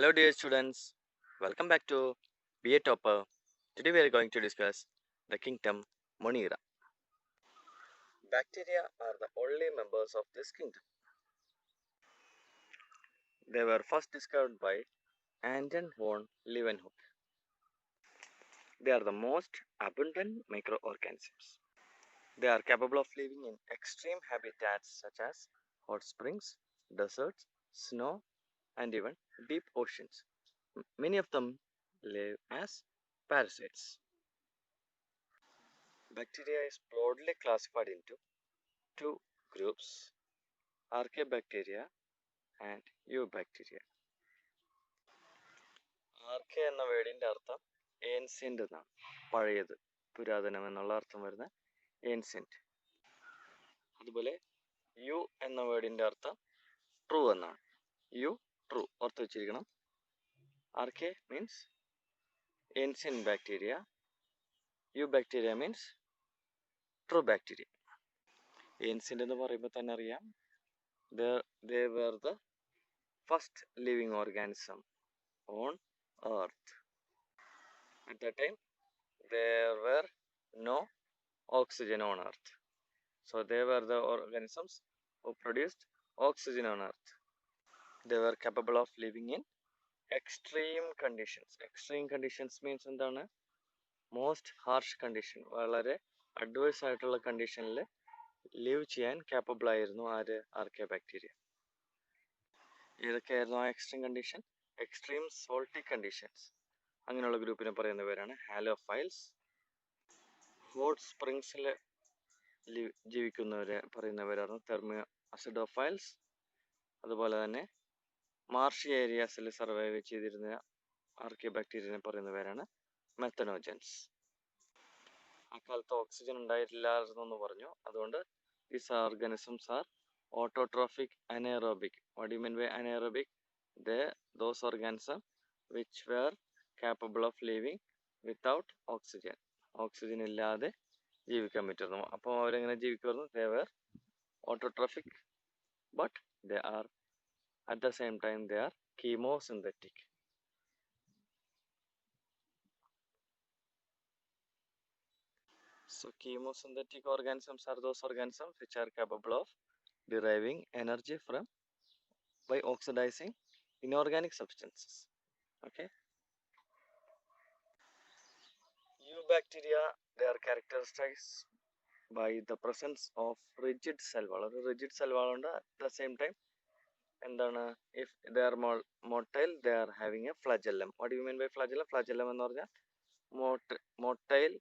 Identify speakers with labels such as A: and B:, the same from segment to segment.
A: Hello dear students, welcome back to Be a Topper. Today we are going to discuss the kingdom Monera. Bacteria are the only members of this kingdom. They were first discovered by Anton von Leeuwenhoek. They are the most abundant microorganisms. They are capable of living in extreme habitats such as hot springs, deserts, snow, and even deep oceans. Many of them live as parasites. Bacteria is broadly classified into two groups, Archaebacteria and Eubacteria. ആർക്കെ എന്ന വേർഡിന്റെ അർത്ഥം ancient എന്നാണ്, പഴയത്, പുരാതനം എന്നുള്ള അർത്ഥം വരുന്ന ancient. അതുപോലെ U എന്ന വേർഡിന്റെ അർത്ഥം ട്രൂ എന്നാണ്. യു ട്രൂ ഓർത്ത് വെച്ചിരിക്കണം. Archae means ancient bacteria, eubacteria means true bacteria. Ancient എന്ന് പറയുമ്പോൾ തന്നെ അറിയാം, they were the first living organism on earth. At that time there were no oxygen on earth, so they were the organisms who produced oxygen on earth. They were capable of living in extreme conditions. Extreme conditions means എന്താണ്? most harsh condition, വളരെ adverse ആയിട്ടുള്ള കണ്ടീഷനിൽ live ചെയ്യാൻ capable ആയിരുന്നു ആര്? ആർക്കിയോബാക്ടീരിയ. ഏതൊക്കെയായിരുന്നു ആ extreme condition? Extreme salty conditions. അങ്ങനെയുള്ള ഗ്രൂപ്പിനെ പറയുന്ന പേരാണ് ഹാലോഫൈൽസ്. ഹോട്ട് സ്പ്രിങ്സിൽ ജീവിക്കുന്നവരെ പറയുന്നവരാണ് തെർമിയോ അസിഡോഫൈൽസ്. അതുപോലെ തന്നെ മാർഷി ഏരിയാസിൽ സർവൈവ് ചെയ്തിരുന്ന ആർക്കിയോബാക്ടീരിയനെ പറയുന്ന പേരാണ് മെത്തനോജൻസ്. അക്കാലത്ത് ഓക്സിജൻ ഉണ്ടായിട്ടില്ലായിരുന്നു എന്ന് പറഞ്ഞു. അതുകൊണ്ട് these organisms are autotrophic anaerobic. What do you mean by anaerobic? those organisms which were capable of living without oxygen. Oxygen ഇല്ലാതെ ജീവിക്കാൻ പറ്റുന്നു. അപ്പോൾ അവരെങ്ങനെ ജീവിക്കുമായിരുന്നു? they were autotrophic, but they are at the same time they are chemosynthetic. So chemosynthetic organisms are those organisms which are capable of deriving energy from by oxidizing inorganic substances. Okay. Eubacteria, they are characterized by the presence of rigid cell wall. Rigid cell wall ഉണ്ട്. At the same time എന്താണ്? if they are motile, they are having a flagellum. What do you mean by flagellum? Flagellum എന്ന് പറഞ്ഞാൽ motile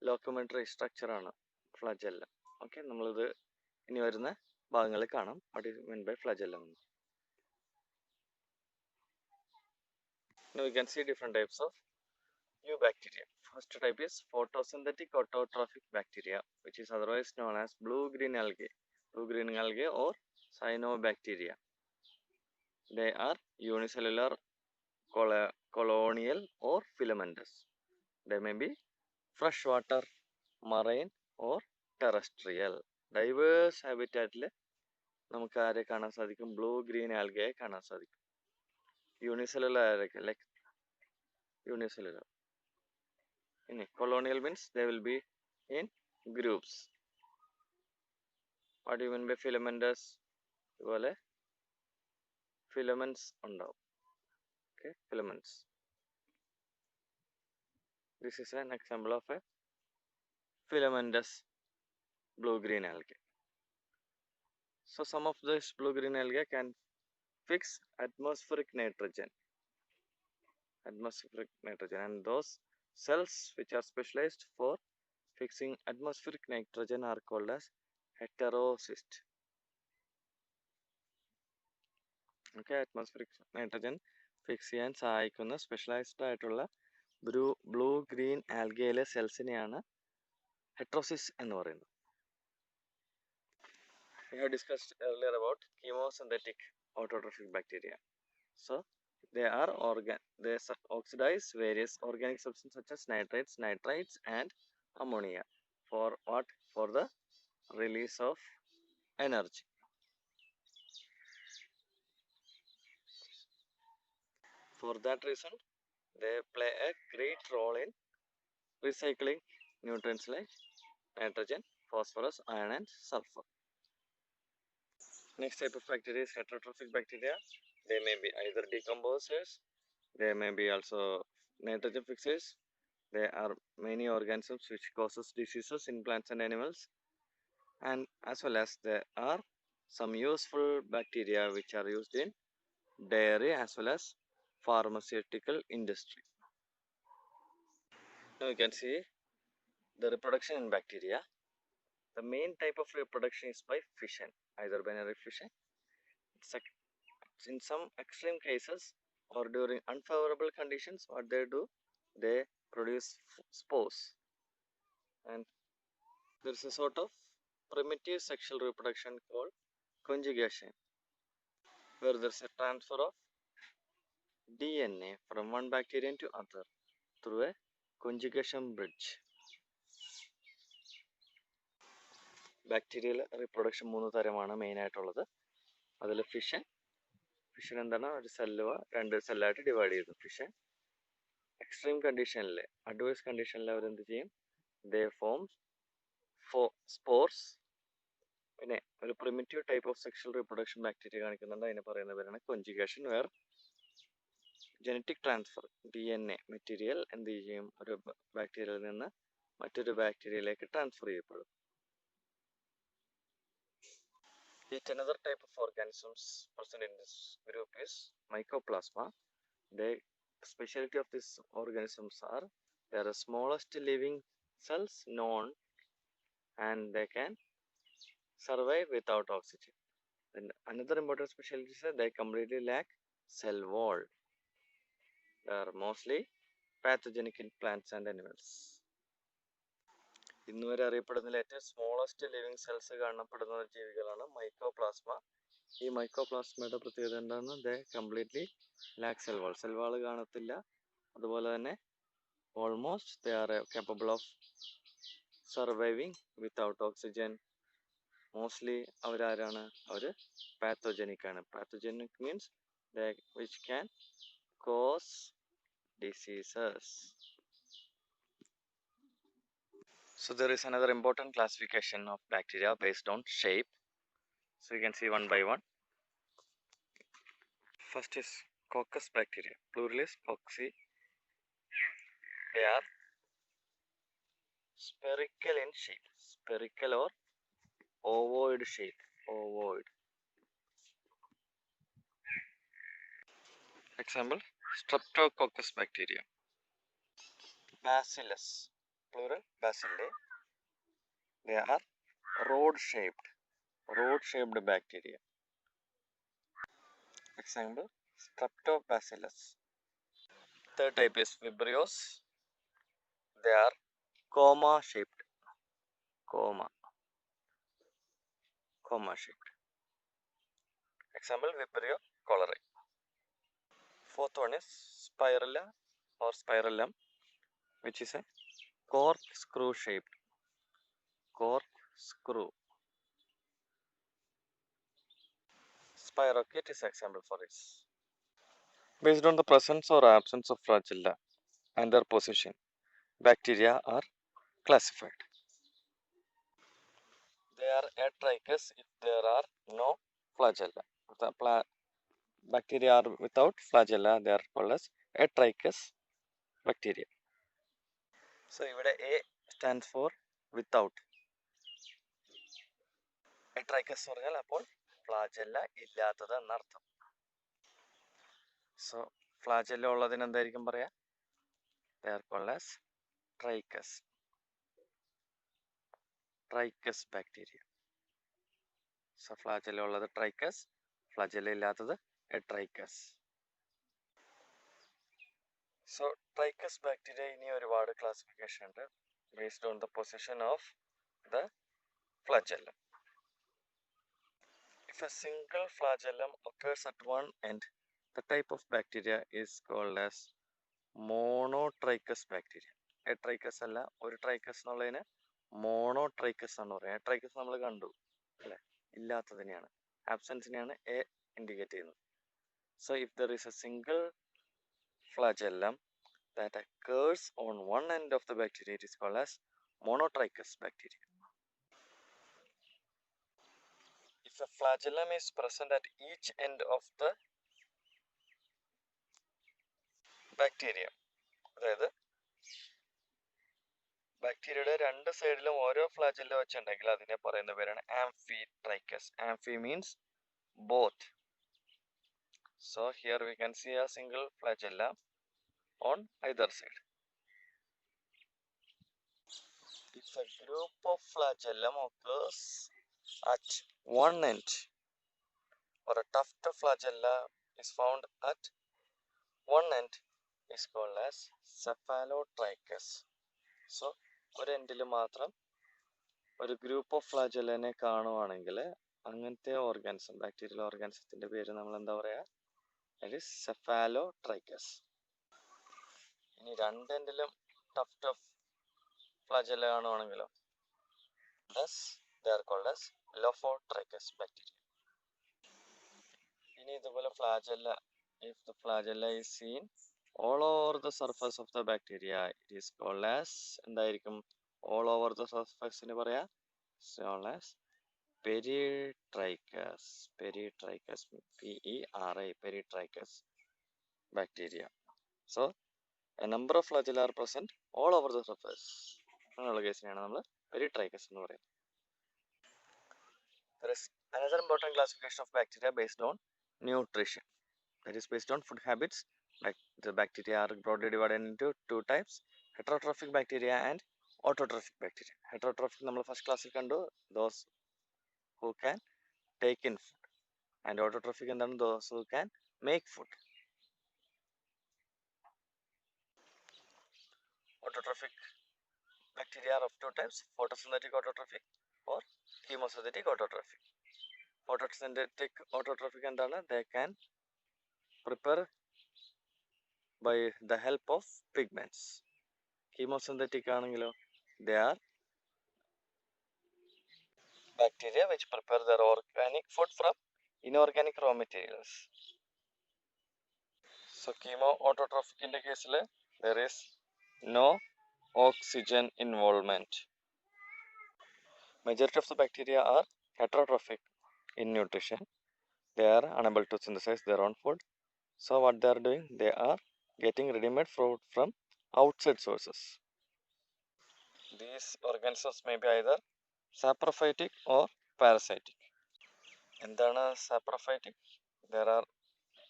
A: locomotory structure ആണ് flagellum. Okay, നമ്മളിത് ഇനി വരുന്ന ഭാഗങ്ങളിൽ കാണാം. what do you mean by flagellum? Now we can see different types of Eubacteria. First type is photosynthetic autotrophic bacteria, which is otherwise known as blue-green algae. Blue-green algae or cyanobacteria. They are unicellular, colonial or filamentous. They may be freshwater, marine or terrestrial. Diverse habitat le നമുക്ക് ആരെ കാണാൻ സാധിക്കും? blue-green algae കാണാൻ സാധിക്കും. Unicellular like unicellular. In colonial means they will be in groups. What do you mean by filamentous? ഇതുപോലെ filaments ഉണ്ടാവും. Okay, filaments. This is an example of a filamentous blue-green algae. So some of this blue-green algae can fix atmospheric nitrogen. And those cells which are specialized for fixing atmospheric nitrogen are called as heterocyst. Okay, atmospheric nitrogen fix ചെയ്യാൻ സഹായിക്കുന്ന specialised ആയിട്ടുള്ള blue green ആൽഗയിലെ സെൽസിനെയാണ് ഹെട്രോസിസ് എന്ന് പറയുന്നത്. We have discussed earlier about chemosynthetic autotrophic bacteria. So they oxidize various organic substances such as nitrites and ammonia. For what? For the release of energy. For that reason, they play a great role in recycling nutrients like nitrogen, phosphorus, iron, and sulfur. Next type of bacteria is heterotrophic bacteria. They may be either decomposers, they may be also nitrogen fixers. There are many organisms which causes diseases in plants and animals, and as well as there are some useful bacteria which are used in dairy as well as pharmaceutical industry. Now you can see the reproduction in bacteria. The main type of reproduction is by fission, either binary fission. In some extreme cases or during unfavorable conditions, what they do, they produce spores, and there is a sort of primitive sexual reproduction called conjugation, where there is a transfer of DNA from one bacterium to other through a conjugation bridge. Bacterial reproduction 3 തരമാണ് മെയിനായിട്ടുള്ളത്. അതിൽ fission എന്താണ്, ഒരു cell 2 സെല്ലായിട്ട് divide ചെയ്തു. Fission extreme കണ്ടീഷനിൽ, adverse കണ്ടീഷനിൽ അവരെന്ത് ചെയ്യും, ദേ ഫോം സ്പോർസ്. പിന്നെ ഒരു primitive type of sexual reproduction bacteria കാണിക്കുന്നുണ്ട്, അതിനെ പറയുന്ന പേരാണ് കൊഞ്ചുഗേഷൻ, where genetic transfer, DNA material എന്ത് ചെയ്യും, ഒരു ബാക്ടീരിയയിൽ നിന്ന് മറ്റൊരു ബാക്ടീരിയയിലേക്ക് ട്രാൻസ്ഫർ ചെയ്യപ്പെടും. Yet another type of organisms present in this group is Mycoplasma. The specialty of these organisms are they are the smallest living cells known, and they can survive without oxygen. And another important specialty is that they completely lack cell wall. They are mostly pathogenic in plants and animals. ഇന്ന് വരെ അറിയപ്പെടുന്നതിൽ ഏറ്റവും smallest living cells കാണപ്പെടുന്ന ജീവികളാണ് mycoplasma. ഈ മൈക്കോപ്ലാസ്മയുടെ പ്രത്യേകത എന്താണ്, they completely lack cell wall, cell wall കാണത്തില്ല. അതുപോലെ തന്നെ almost they are capable of surviving without oxygen. Mostly അവരാരാണ്, അവർ പാത്തോജനിക് ആണ്. Pathogenic means they which can cause diseases. So there is another important classification of bacteria based on shape. So you can see one by one. First is coccus bacteria, plural is cocci. They are spherical in shape, spherical or ovoid shape, ovoid. Example, Streptococcus bacteria. Bacillus, plural bacilli. They are rod shaped bacteria. Example, Streptobacillus. Third type is Vibrios. They are comma shaped, comma shaped. Example, Vibrio cholerae. Fourth one is Spirilla or Spirillum, which is a corkscrew shaped, corkscrew. Spirochete is example for this. Based on the presence or absence of flagella and their position, bacteria are classified. They are atrichous if there are no flagella. The bacteria are without flagella, they are called as atrichous bacteria. So ഇവിടെ A stands for without. Atrichous എന്ന് പറഞ്ഞാൽ അപ്പോൾ ഫ്ലാജെല്ല ഇല്ലാത്തത് എന്നർത്ഥം. So ഫ്ലാജെല്ല ഉള്ളതിന് എന്തായിരിക്കും പറയാ, they are called as trichous bacteria. So flagella ഉള്ളത് trichous, ഫ്ലാജെല്ല ഇല്ലാത്തത് atrichous. സോ trichous bacteria ഇനി ഒരുപാട് ക്ലാസിഫിക്കേഷൻ ഉണ്ട് based on the position of the flagellum. If a single flagellum occurs at one end, the type of bacteria is called as monotrichous bacteria. Atrichous അല്ല, ഒരു trichous എന്നുള്ളതിന് monotrichous എന്ന് പറയാം. Atrichous നമ്മൾ കണ്ടു അല്ലേ, ഇല്ലാത്തതിനെയാണ്, ആബ്സെൻസിനെയാണ് A ഇൻഡിക്കേറ്റ് ചെയ്യുന്നത്. So if there is a single flagellum that occurs on one end of the bacteria, it is called as monotrichous bacteria. If a flagellum is present at each end of the bacteria, അതായത് ബാക്ടീരിയയുടെ രണ്ട് സൈഡിലും ഓരോ ഫ്ലാജെല്ലം വെച്ചുണ്ടെങ്കിൽ അതിനെ പറയുന്ന പേരാണ് amphitrichous. Amphi means both. So here we can see a single flagella on either side. If a group of flagellum occurs at one end, or a tuft of flagella is found at one end, is called as cephalotrichous. So ഒരു എൻഡിൽ മാത്രം ഒരു group of ഫ്ലാജെല്ലിനെ കാണുവാണെങ്കിൽ അങ്ങനത്തെ organism, bacterial ഓർഗാനിസത്തിന്റെ പേര് നമ്മൾ എന്താ പറയാ, അത് സെഫാലോട്രൈക്കസ്. ഇനി രണ്ടെൻഡിലും ടഫ്റ്റ് ഓഫ് ഫ്ലാജെല്ല കാണുവാണെങ്കിലോ, they are called as Lophotrichous bacteria. ഇനി ഇതുപോലെ ഫ്ലാജെല്ല, if the flagella is seen all over the surface of the bacteria, it is called as എന്തായിരിക്കും, all over the surface ന് പറയാ, called as peritrichous. Peritrichous, P-E-R-I, peritrichous bacteria. So a number of flagella are present all over the surface. അങ്ങനെയുള്ള കേസിനെയാണ് നമ്മൾ peritrichous എന്ന് പറയുന്നത്. There is another important classification of bacteria based on nutrition. That is based on food habits. The bacteria are broadly divided into two types: heterotrophic bacteria and autotrophic bacteria. Heterotrophic നമ്മൾ first ക്ലാസ്സിൽ കണ്ടു, those who can take in food, and autotrophic എന്താണ്, those who can make food. Autotrophic bacteria are of two types: photosynthetic autotrophic or chemosynthetic autotrophic. Photosynthetic autotrophic എന്താണ്, they can prepare by the help of pigments. Chemosynthetic ആണെങ്കിലോ, they are bacteria which prepare their organic food from inorganic raw materials. So chemoautotrophic in the case there is no oxygen involvement. Majority of the bacteria are heterotrophic in nutrition. They are unable to synthesize their own food. So what they are doing, they are getting ready-made food from outside sources. These organisms may be either saprophytic or parasitic. എന്താണ് saprophytic? There are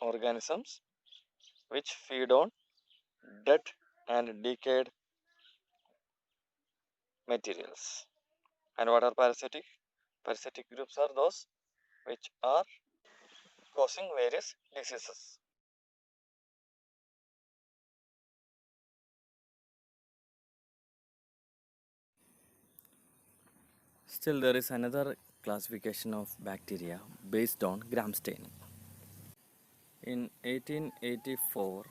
A: organisms which feed on dead and decayed materials. And what are parasitic? Parasitic groups are those which are causing various diseases. Still, there is another classification of bacteria based on gram staining. In 1884,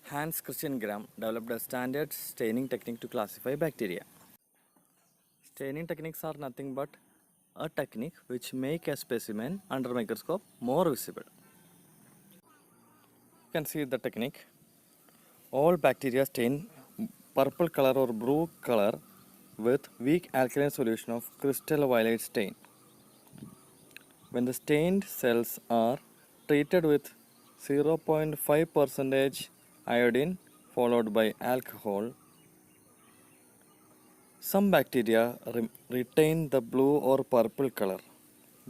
A: Hans Christian Gram developed a standard staining technique to classify bacteria. Staining techniques are nothing but a technique which make a specimen under microscope more visible. You can see the technique. All bacteria stain purple color or blue color with weak alkaline solution of crystal violet stain. When the stained cells are treated with 0.5% iodine followed by alcohol, some bacteria retain the blue or purple color.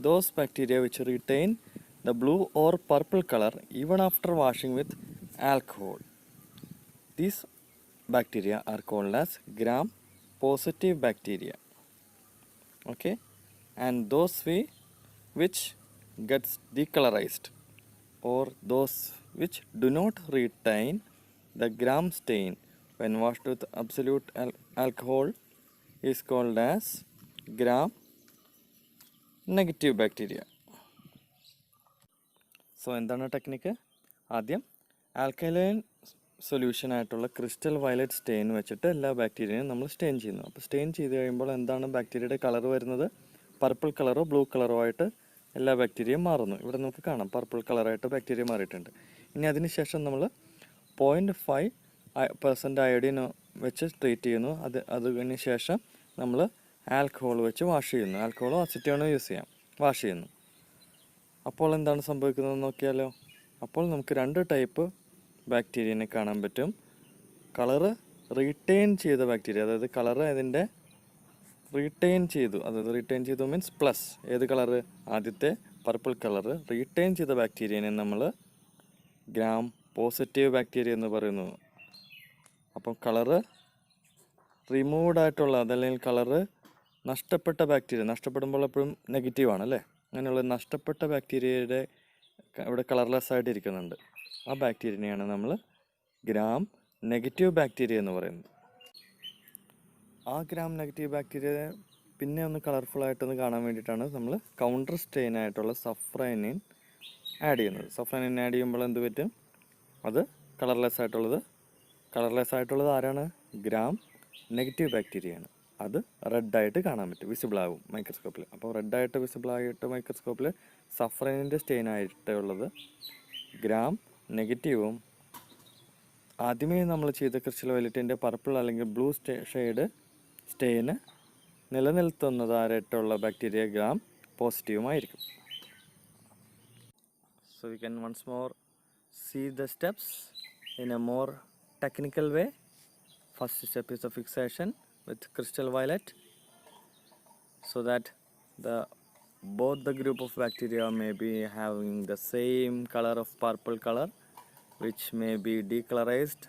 A: Those bacteria which retain the blue or purple color even after washing with alcohol, these bacteria are called as gram positive bacteria. Okay, and those which gets decolorized, or those which do not retain the gram stain when washed with absolute alcohol, is called as gram negative bacteria. So എന്താണ് technique? ആദ്യം alkaline solution ആയിട്ടുള്ള crystal violet stain വെച്ചിട്ട് എല്ലാ ബാക്ടീരിയയും നമ്മൾ stain ചെയ്യുന്നു. അപ്പോൾ stain ചെയ്ത് കഴിയുമ്പോൾ എന്താണ് ബാക്ടീരിയയുടെ കളർ വരുന്നത്? പർപ്പിൾ കളറോ ബ്ലൂ കളറോ ആയിട്ട് എല്ലാ ബാക്ടീരിയയും മാറുന്നു. ഇവിടെ നമുക്ക് കാണാം പർപ്പിൾ കളറായിട്ട് ബാക്ടീരിയ മാറിയിട്ടുണ്ട്. ഇനി അതിന് ശേഷം നമ്മൾ 0.5% അയോഡിൻ വെച്ച് ട്രീറ്റ് ചെയ്യുന്നു. അതിന് ശേഷം നമ്മൾ ആൽക്കഹോൾ വെച്ച് വാഷ് ചെയ്യുന്നു. ആൽക്കഹോളോ അസിറ്റോണോ യൂസ് ചെയ്യാം, വാഷ് ചെയ്യുന്നു. അപ്പോൾ എന്താണ് സംഭവിക്കുന്നതെന്ന് നോക്കിയാലോ. അപ്പോൾ നമുക്ക് 2 ടൈപ്പ് ബാക്ടീരിയനെ കാണാൻ പറ്റും. കളറ് റീറ്റെയിൻ ചെയ്ത ബാക്ടീരിയ, അതായത് കളറ് അതിൻ്റെ റീറ്റെയിൻ ചെയ്തു മീൻസ് പ്ലസ്. ഏത് കളറ്? ആദ്യത്തെ പർപ്പിൾ കളറ് റീറ്റെയിൻ ചെയ്ത ബാക്ടീരിയനെ നമ്മൾ ഗ്രാം പോസിറ്റീവ് ബാക്ടീരിയ എന്ന് പറയുന്നു. അപ്പം കളറ് റിമൂവ്ഡ് ആയിട്ടുള്ള, അതല്ലെങ്കിൽ കളറ് നഷ്ടപ്പെട്ട ബാക്ടീരിയ, നഷ്ടപ്പെടുമ്പോൾ എപ്പോഴും നെഗറ്റീവാണ് അല്ലേ. അങ്ങനെയുള്ള നഷ്ടപ്പെട്ട ബാക്ടീരിയയുടെ ഇവിടെ കളർലെസ് ആയിട്ട് ഇരിക്കുന്നുണ്ട്. ആ ബാക്ടീരിയനെയാണ് നമ്മൾ ഗ്രാം നെഗറ്റീവ് ബാക്ടീരിയ എന്ന് പറയുന്നത്. ആ ഗ്രാം നെഗറ്റീവ് ബാക്ടീരിയ പിന്നെ ഒന്ന് കളർഫുള്ളായിട്ടൊന്ന് കാണാൻ വേണ്ടിയിട്ടാണ് നമ്മൾ കൗണ്ടർ സ്റ്റെയിൻ ആയിട്ടുള്ള സഫ്രൈനിൻ ആഡ് ചെയ്യുന്നത്. സഫ്രൈനിൻ ആഡ് ചെയ്യുമ്പോൾ എന്ത് പറ്റും? അത് കളർലെസ് ആയിട്ടുള്ളത് ആരാണ്? ഗ്രാം നെഗറ്റീവ് ബാക്ടീരിയയാണ്. അത് റെഡായിട്ട് കാണാൻ പറ്റും, വിസിബിൾ ആകും മൈക്രോസ്കോപ്പിൽ. അപ്പോൾ റെഡായിട്ട് വിസിബിൾ ആയിട്ട് മൈക്രോസ്കോപ്പിൽ സഫ്രൈനിൻ്റെ സ്റ്റെയിൻ ആയിട്ടുള്ളത് ഗ്രാം നെഗറ്റീവും, ആദ്യമേ നമ്മൾ ചെയ്ത ക്രിസ്റ്റൽ വയലറ്റിൻ്റെ പർപ്പിൾ അല്ലെങ്കിൽ ബ്ലൂ ഷെയ്ഡ് സ്റ്റെയിന് നിലനിർത്തുന്നതായിട്ടുള്ള ബാക്ടീരിയ ഗ്രാം പോസിറ്റീവുമായിരിക്കും. So we can once more see the steps in a more technical way. First step is the fixation with crystal violet, so that both the group of bacteria may be having the same color of purple color, which may be decolorized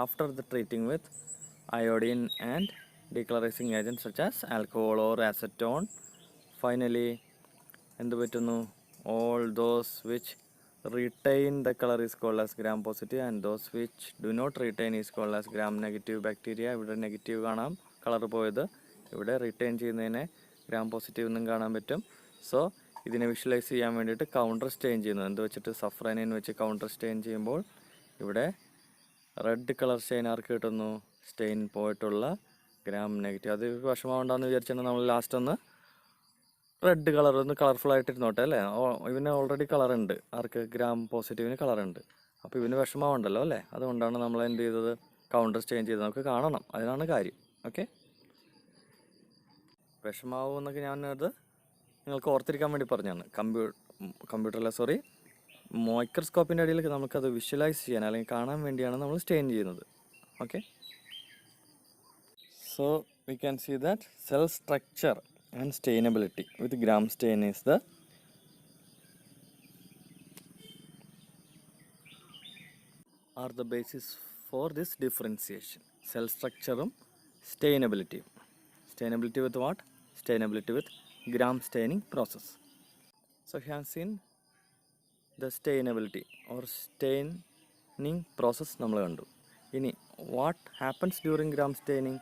A: after the treating with iodine and decolorizing agents such as alcohol or acetone. Finally, എന്ത് പറ്റുന്നു? all those which retain the color is called as gram positive, and those which do not retain is called as gram negative bacteria. ഇവിടെ negative കാണാം, colour പോയത്. ഇവിടെ retain ചെയ്യുന്നതിനെ gram positive എന്നും കാണാൻ പറ്റും. സോ ഇതിനെ വിഷ്വലൈസ് ചെയ്യാൻ വേണ്ടിയിട്ട് കൗണ്ടർ സ്റ്റെയിൻ ചെയ്യുന്നത് എന്ത് വെച്ചിട്ട്? സഫ്രൈനിൻ വെച്ച് കൗണ്ടർ സ്റ്റെയിൻ ചെയ്യുമ്പോൾ ഇവിടെ റെഡ് കളർ സ്റ്റെയിൻ ആർക്ക് കിട്ടുന്നു? സ്റ്റെയിൻ പോയിട്ടുള്ള ഗ്രാം നെഗറ്റീവ്. അത് വിഷമമുണ്ടാന്ന് വിചാരിച്ചാണ് നമ്മൾ ലാസ്റ്റ് ഒന്ന് റെഡ് കളർ ഒന്ന് കളർഫുൾ ആയിട്ടിരുന്നോട്ടെ അല്ലേ. ഇവന് ഓൾറെഡി കളറുണ്ട്, ആർക്ക്? ഗ്രാം പോസിറ്റീവിന് കളറുണ്ട്. അപ്പോൾ ഇവന് വിഷമമുണ്ടല്ലോ അല്ലേ. അതുകൊണ്ടാണ് നമ്മൾ എന്ത് ചെയ്തത്? കൗണ്ടർ സ്റ്റെയിൻ ചെയ്ത് നമുക്ക് കാണണം, അതിനാണ് കാര്യം. ഓക്കെ, വിഷമാവും എന്നൊക്കെ ഞാനത് നിങ്ങൾക്ക് ഓർത്തിരിക്കാൻ വേണ്ടി പറഞ്ഞാണ്. മൈക്രോസ്കോപ്പിൻ്റെ അടിയിൽ നമുക്കത് വിഷ്വലൈസ് ചെയ്യാൻ അല്ലെങ്കിൽ കാണാൻ വേണ്ടിയാണ് നമ്മൾ സ്റ്റെയിൻ ചെയ്യുന്നത്. Okay, so we can see that cell structure and stainability with gram stain is the basis for this differentiation. Cell structure stainability with what? Stainability with gram staining process. So you have seen the stainability or staining process നമ്മൾ കണ്ടു. ഇനി what happens during gram staining?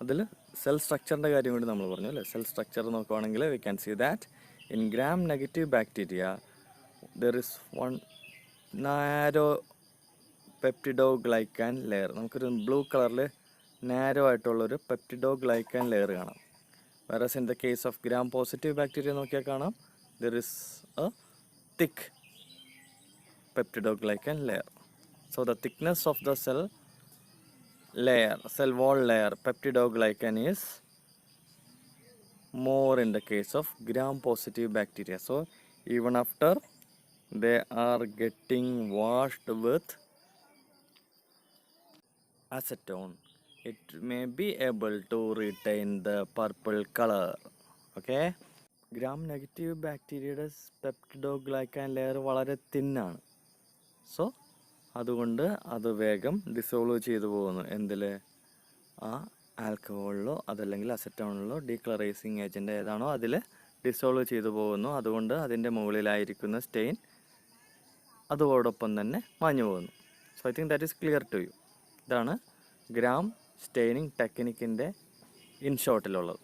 A: അതിൽ cell സ്ട്രക്ചറിൻ്റെ കാര്യം കൂടി നമ്മൾ പറഞ്ഞു അല്ലേ. സെൽ സ്ട്രക്ചർ നോക്കുവാണെങ്കിൽ we can see that in gram negative bacteria there is one narrow peptidoglycan layer. നമുക്കൊരു ബ്ലൂ കളറിൽ നാരോ ആയിട്ടുള്ളൊരു പെപ്റ്റിഡോഗ്ലൈക്കാൻ ലെയർ കാണാം. Whereas in the case of gram positive bacteria നോക്കിയാൽ കാണാം there is a thick peptidoglycan layer. So the thickness of the cell wall layer peptidoglycan is more in the case of gram positive bacteria. So even after they are getting washed with acetone, it may be able to retain the purple color. Okay, gram negative bacteria's peptidoglycan layer വളരെ തിന്നാണ്. So അതുകൊണ്ട് അത് വേഗം dissolve ചെയ്തു പോകുന്നു. എന്തിൽ? ആ ആൽക്കഹോളിലോ അതല്ലെങ്കിൽ അസറ്റോണിലോ ഡീക്ലറൈസിങ് ഏജൻ്റ് ഏതാണോ അതിൽ ഡിസോൾവ് ചെയ്തു പോകുന്നു. അതുകൊണ്ട് അതിൻ്റെ മുകളിലായിരിക്കുന്ന സ്റ്റെയിൻ അതോടൊപ്പം തന്നെ മാഞ്ഞു പോകുന്നു. So I think that is clear to you. ഇതാണ് ഗ്രാം സ്റ്റെയിനിങ് ടെക്നിക്കിൻ്റെ ഇൻ ഷോർട്ടിലുള്ളത്.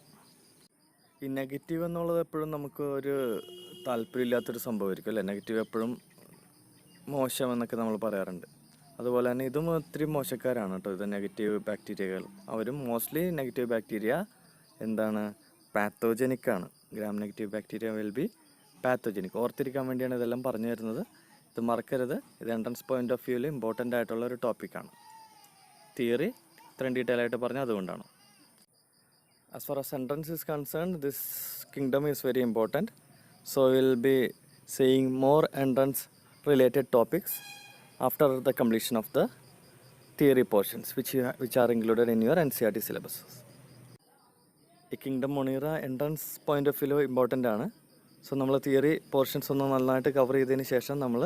A: ഈ നെഗറ്റീവ് എന്നുള്ളത് എപ്പോഴും നമുക്ക് ഒരു താല്പര്യമില്ലാത്തൊരു സംഭവമായിരിക്കും അല്ലേ. നെഗറ്റീവ് എപ്പോഴും മോശമെന്നൊക്കെ നമ്മൾ പറയാറുണ്ട്. അതുപോലെ തന്നെ ഇതും ഒത്തിരി മോശക്കാരാണ് കേട്ടോ. ഇത് നെഗറ്റീവ് ബാക്ടീരിയകൾ അവരും മോസ്റ്റ്ലി നെഗറ്റീവ് ബാക്ടീരിയ എന്താണ്? പാത്തോജനിക്കാണ്. Gram negative bacteria will be pathogenic. ഓർത്തിരിക്കാൻ വേണ്ടിയാണ് ഇതെല്ലാം പറഞ്ഞു തരുന്നത്. ഇത് മറക്കരുത്. ഇത് എൻട്രൻസ് പോയിന്റ് ഓഫ് വ്യൂവിൽ ഇമ്പോർട്ടൻ്റ് ആയിട്ടുള്ള ഒരു ടോപ്പിക്കാണ്. തിയറി ഇത്രയും ഡീറ്റെയിൽ ആയിട്ട് പറഞ്ഞാൽ അതുകൊണ്ടാണ്. As far as entrance is concerned, this kingdom is very important. So we'll be seeing more entrance related topics after the completion of the theory portions which are included in your NCERT syllabus. ഈ kingdom Monera entrance point of view important ആണ്. So നമ്മൾ theory portions ഒന്ന് നന്നായിട്ട് cover ചെയ്തതിന് ശേഷം നമ്മൾ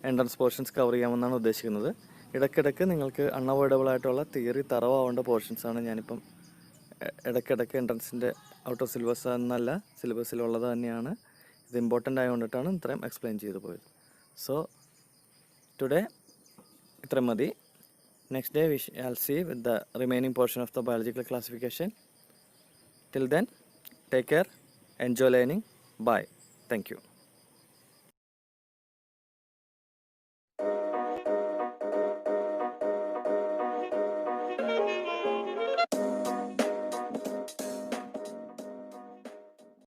A: entrance portions cover ചെയ്യാമെന്നാണ് ഉദ്ദേശിക്കുന്നത്. ഇടയ്ക്കിടയ്ക്ക് നിങ്ങൾക്ക് അൺഅവോയ്ഡബിൾ ആയിട്ടുള്ള തിയറി തറവാവേണ്ട പോർഷൻസാണ് ഞാനിപ്പം ഇടയ്ക്കിടയ്ക്ക് എൻട്രൻസിൻ്റെ ഔട്ട് ഓഫ് സിലബസ് എന്നല്ല, സിലബസിലുള്ളത് തന്നെയാണ്. ഇത് ഇമ്പോർട്ടൻ്റ് ആയതുകൊണ്ടിട്ടാണ് ഇത്രയും എക്സ്പ്ലെയിൻ ചെയ്തു പോയത്. സോ ടുഡേ ഇത്രയും മതി. Next day we shall see with the remaining portion of the biological classification. Till then, take care, enjoy learning. Bye. Thank you.